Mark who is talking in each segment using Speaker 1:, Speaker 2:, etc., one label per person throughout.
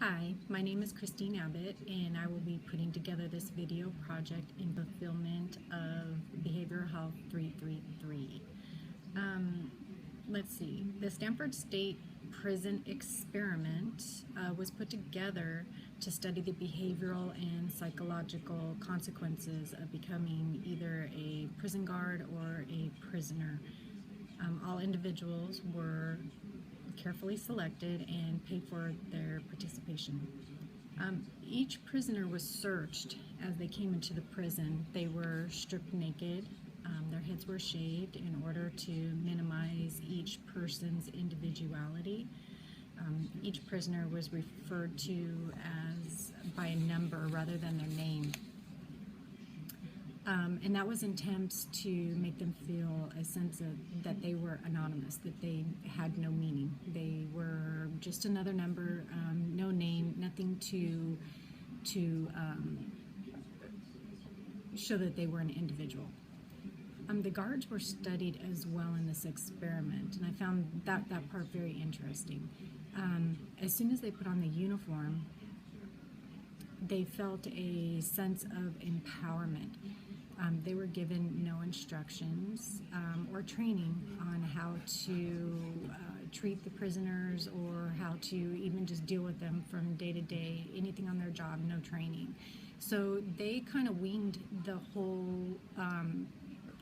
Speaker 1: Hi, my name is Christine Abbott, and I will be putting together this video project in fulfillment of Behavioral Health 333. Um, let's see, the Stanford State Prison Experiment was put together to study the behavioral and psychological consequences of becoming either a prison guard or a prisoner. All individuals were carefully selected and paid for their participation. Each prisoner was searched as they came into the prison. They were stripped naked. Their heads were shaved in order to minimize each person's individuality. Each prisoner was referred to as by a number rather than their name. And that was in attempts to make them feel a sense of that they were anonymous, that they had no meaning. They were just another number, no name, nothing to show that they were an individual. The guards were studied as well in this experiment, and I found that part very interesting. As soon as they put on the uniform, they felt a sense of empowerment. They were given no instructions or training on how to treat the prisoners or how to even just deal with them from day to day, anything on their job, no training. So they kind of winged the whole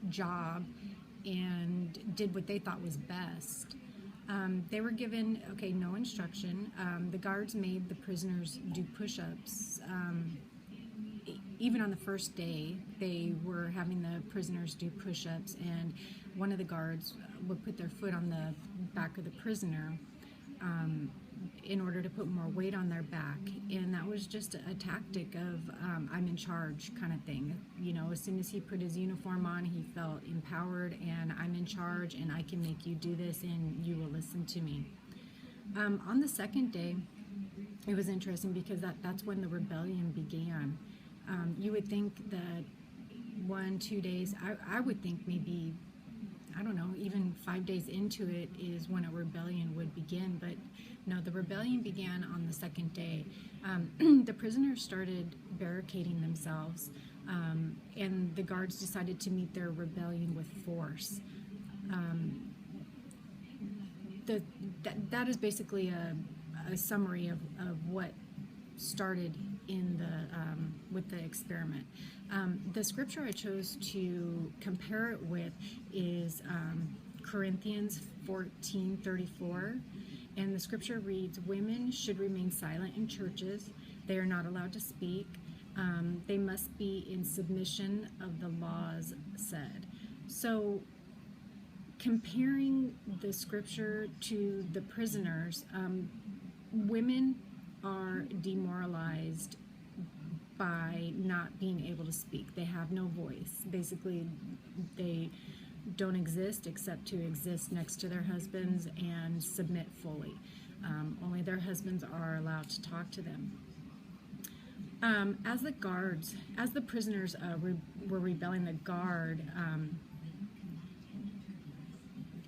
Speaker 1: job and did what they thought was best. They were given, no instruction. The guards made the prisoners do push-ups. Even on the first day, they were having the prisoners do push-ups, and one of the guards would put their foot on the back of the prisoner in order to put more weight on their back. And that was just a tactic of I'm in charge kind of thing. You know, as soon as he put his uniform on, he felt empowered, and I'm in charge, and I can make you do this, and you will listen to me. On the second day, it was interesting because that's when the rebellion began. You would think that 1-2 days, I would think maybe, I don't know, even 5 days into it is when a rebellion would begin, but no, the rebellion began on the second day. The prisoners started barricading themselves, and the guards decided to meet their rebellion with force. That is basically a summary of what started in with the experiment. The scripture I chose to compare it with is Corinthians 14:34, and the scripture reads, "Women should remain silent in churches. They are not allowed to speak. They must be in submission of the laws said." So comparing the scripture to the prisoners, women are demoralized by not being able to speak. They have no voice. Basically, they don't exist except to exist next to their husbands and submit fully. Only their husbands are allowed to talk to them. As the prisoners were rebelling, the guard,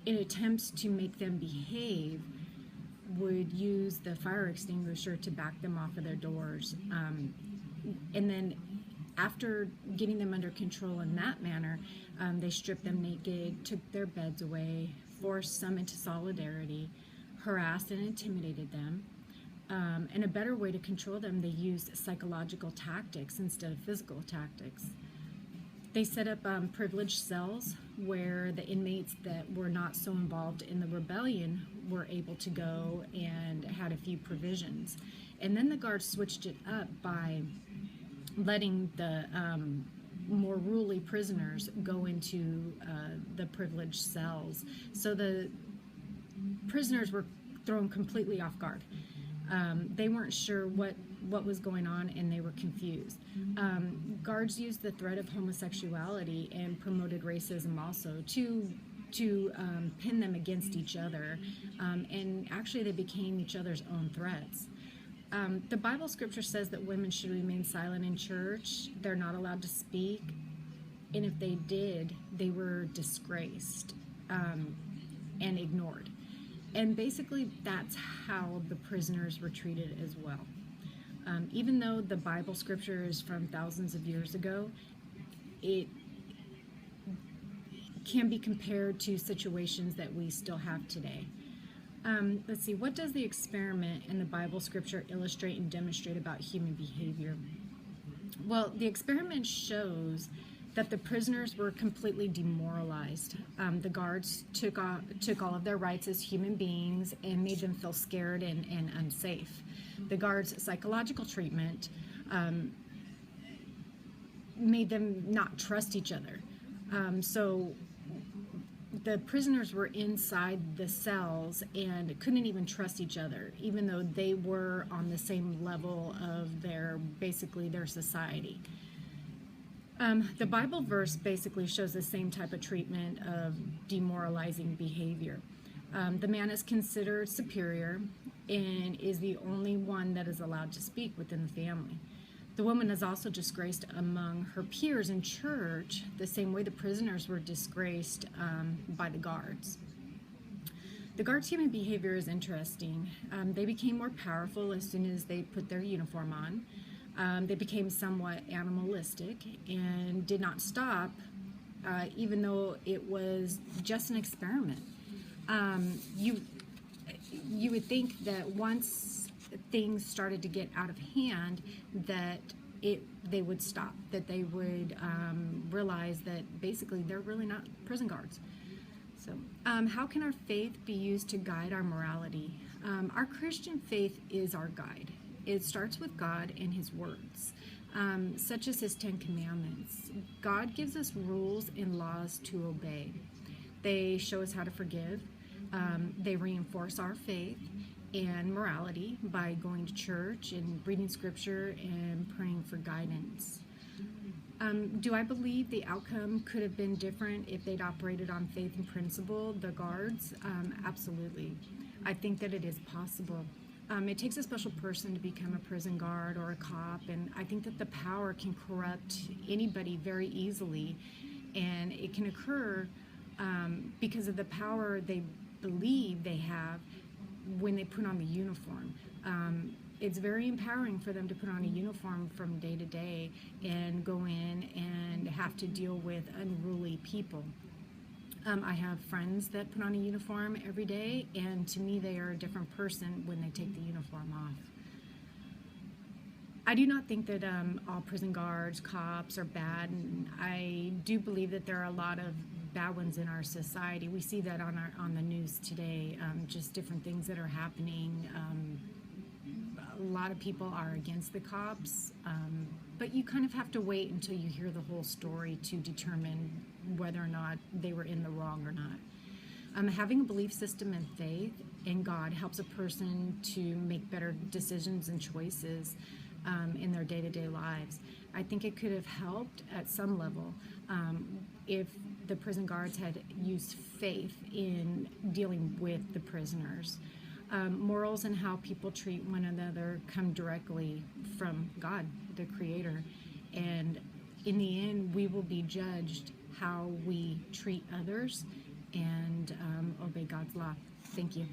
Speaker 1: in attempts to make them behave, would use the fire extinguisher to back them off of their doors. And then after getting them under control in that manner, they stripped them naked, took their beds away, forced some into solidarity, harassed and intimidated them. And a better way to control them, they used psychological tactics instead of physical tactics. They set up privileged cells where the inmates that were not so involved in the rebellion were able to go and had a few provisions. And then the guards switched it up by letting the more ruly prisoners go into the privileged cells. So the prisoners were thrown completely off guard. They weren't sure what was going on, and they were confused. Guards used the threat of homosexuality and promoted racism also to pin them against each other, and actually they became each other's own threats. The Bible scripture says that women should remain silent in church. They're not allowed to speak, and if they did, they were disgraced and ignored. And basically, that's how the prisoners were treated as well. Even though the Bible scripture is from thousands of years ago, it can be compared to situations that we still have today. Let's see, what does the experiment in the Bible scripture illustrate and demonstrate about human behavior? Well, the experiment shows that the prisoners were completely demoralized. The guards took all of their rights as human beings and made them feel scared and unsafe. The guards' psychological treatment made them not trust each other. So the prisoners were inside the cells and couldn't even trust each other, even though they were on the same level of basically their society. The Bible verse basically shows the same type of treatment of demoralizing behavior. The man is considered superior and is the only one that is allowed to speak within the family. The woman is also disgraced among her peers in church, the same way the prisoners were disgraced by the guards. The guards' human behavior is interesting. They became more powerful as soon as they put their uniform on. They became somewhat animalistic and did not stop, even though it was just an experiment. You would think that once things started to get out of hand, that they would stop, that they would realize that basically they're really not prison guards. So how can our faith be used to guide our morality? Our Christian faith is our guide. It starts with God and His words, such as His 10 Commandments. God gives us rules and laws to obey. They show us how to forgive. They reinforce our faith and morality by going to church and reading scripture and praying for guidance. Do I believe the outcome could have been different if they'd operated on faith and principle, the guards? Absolutely. I think that it is possible. It takes a special person to become a prison guard or a cop, and I think that the power can corrupt anybody very easily, and it can occur because of the power they believe they have when they put on the uniform. It's very empowering for them to put on a uniform from day to day and go in and have to deal with unruly people. I have friends that put on a uniform every day, and to me they are a different person when they take the uniform off. I do not think that all prison guards, cops are bad, and I do believe that there are a lot of bad ones in our society. We see that on the news today, just different things that are happening. A lot of people are against the cops, but you kind of have to wait until you hear the whole story to determine whether or not they were in the wrong or not. Having a belief system and faith in God helps a person to make better decisions and choices in their day-to-day lives. I think it could have helped at some level if the prison guards had used faith in dealing with the prisoners. Morals and how people treat one another come directly from God, the Creator. And in the end, we will be judged how we treat others and obey God's law. Thank you.